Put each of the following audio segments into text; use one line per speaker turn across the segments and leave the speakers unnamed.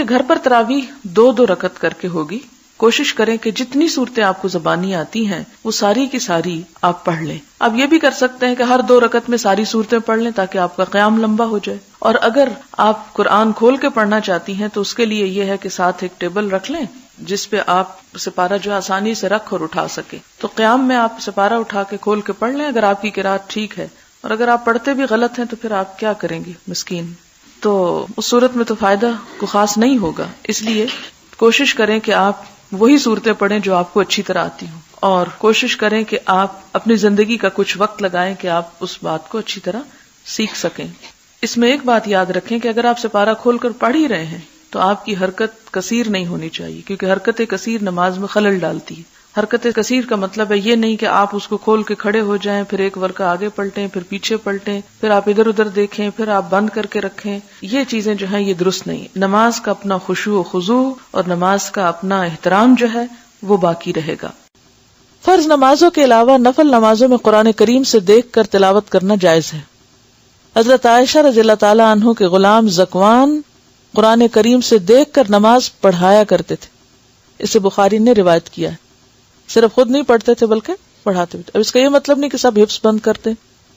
گھر پر تراویح 2-2 رکعت کر کے ہوگی. کوشش کریں کہ جتنی صورتیں آپ کو زبانی آتی ہیں وہ ساری کی ساری آپ پڑھ لیں. آپ یہ بھی کر سکتے ہیں کہ ہر 2 رکعت میں ساری صورتیں پڑھ لیں تاکہ آپ کا قیام لمبا ہو جائے. اور اگر آپ قرآن کھول کے پڑھنا چاہتی ہیں تو اس کے لیے یہ ہے کہ ساتھ ایک ٹیبل رکھ لیں جس پہ آپ سپارہ جو آسانی سے رکھ اور اٹھا سکیں. تو قیام میں آپ سپارہ اٹھا کے کھول کے پڑھ لیں اگر آپ کی قرات ٹھیک ہے. اور اگر آپ پڑھتے بھی غلط ہیں تو پھر آپ کیا کریں گے مسکین. تو اس صورت میں تو فائدہ کو خاص نہیں ہوگا. اس لیے کوشش کریں کہ آپ وہی صورتیں پڑھیں جو آپ کو اچھی طرح آتی ہوں، اور کوشش کریں کہ آپ اپنی زندگی کا کچھ وقت لگائیں کہ آپ اس بات کو اچھی طرح سیکھ سکیں. اس میں ایک بات یاد رکھیں کہ اگر آپ سپارہ کھول کر پڑھ ہی رہے ہیں تو آپ کی حرکت کثیر نہیں ہونی چاہیے، کیونکہ حرکت کثیر نماز میں خلل ڈالتی ہے. حرکت کثیر کا مطلب ہے یہ نہیں کہ آپ اس کو کھول کے کھڑے ہو جائیں، پھر ایک ورقہ آگے پلٹیں، پھر پیچھے پلٹیں، پھر آپ ادھر ادھر دیکھیں، پھر آپ بند کر کے رکھیں. یہ چیزیں جو ہیں یہ درست نہیں. نماز کا اپنا خشوع و خضوع اور نماز کا اپنا احترام جو ہے وہ باقی رہے گا. فرض نمازوں کے علاوہ نفل نمازوں میں قرآن کریم سے دیکھ کر تلاوت کرنا جائز ہے. حضرت عائشہ رضی اللہ تعالی عنہ کے غلام زکوان قرآن کریم سے دیکھ کر نماز پڑھایا کرتے تھے. اسے بخاری نے روایت کیا ہے. صرف خود نہیں پڑھتے تھے بلکہ پڑھاتے بھی. اب اس کا یہ مطلب نہیں کہ سب حفظ بند کرتے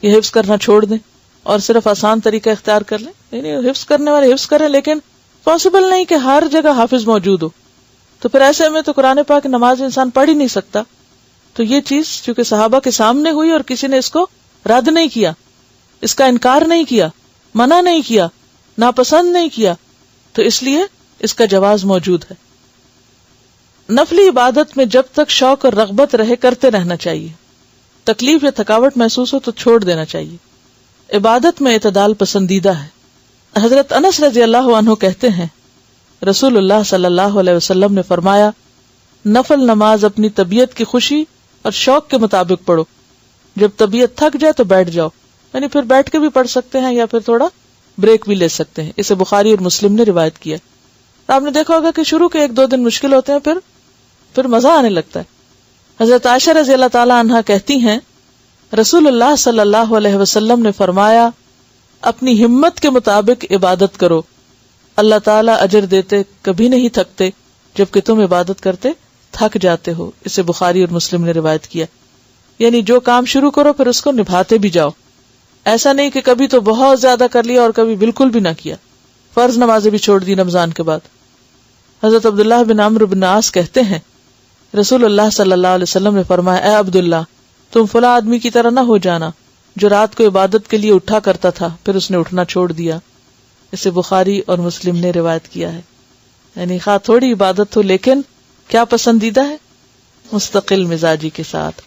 یہ حفظ کرنا چھوڑ دیں اور صرف آسان طریقہ اختیار کر لیں. نہیں، حفظ کرنے والے حفظ کریں، لیکن پاسبل نہیں کہ ہر جگہ حافظ موجود ہو. تو پھر ایسے میں تو قرآن پاک کی نماز انسان پڑھ ہی نہیں سکتا. تو یہ چیز چونکہ صحابہ کے سامنے ہوئی اور کسی نے اس کو رد نہیں کیا، اس کا انکار نہیں کیا، منع نہیں کیا، ناپسند نہیں کیا، تو اس لیے اس کا جواز موجود ہے. نفلی عبادت میں جب تک شوق اور رغبت رہے کرتے رہنا چاہیے. تکلیف یا تھکاوٹ محسوس ہو تو چھوڑ دینا چاہیے. عبادت میں اعتدال پسندیدہ ہے. حضرت انس رضی اللہ عنہ کہتے ہیں رسول اللہ صلی اللہ علیہ وسلم نے فرمایا نفل نماز اپنی طبیعت کی خوشی اور شوق کے مطابق پڑھو. جب طبیعت تھک جائے تو بیٹھ جاؤ، یعنی پھر بیٹھ کے بھی پڑھ سکتے ہیں یا پھر تھوڑا بریک بھی لے سکتے ہیں. اسے بخاری اور مسلم نے روایت کیا. آپ نے دیکھا ہوگا کہ شروع کے 1-2 دن مشکل ہوتے ہیں، پھر مزہ آنے لگتا ہے. حضرت عائشہ رضی اللہ تعالی عنہا کہتی ہیں رسول اللہ صلی اللہ علیہ وسلم نے فرمایا اپنی ہمت کے مطابق عبادت کرو، اللہ تعالیٰ اجر دیتے کبھی نہیں تھکتے جبکہ تم عبادت کرتے تھک جاتے ہو. اسے بخاری اور مسلم نے روایت کیا. یعنی جو کام شروع کرو پھر اس کو نبھاتے بھی جاؤ. ایسا نہیں کہ کبھی تو بہت زیادہ کر لیا اور کبھی بالکل بھی نہ کیا. فرض نمازیں بھی چھوڑ دی رمضان کے بعد. حضرت عبداللہ بن عمرو بن عاص کہتے ہیں رسول اللہ صلی اللہ علیہ وسلم نے فرمایا اے عبداللہ تم فلاں آدمی کی طرح نہ ہو جانا جو رات کو عبادت کے لیے اٹھا کرتا تھا پھر اس نے اٹھنا چھوڑ دیا. اسے بخاری اور مسلم نے روایت کیا ہے. یعنی خواہ تھوڑی عبادت ہو لیکن کیا پسندیدہ ہے؟ مستقل مزاجی کے ساتھ.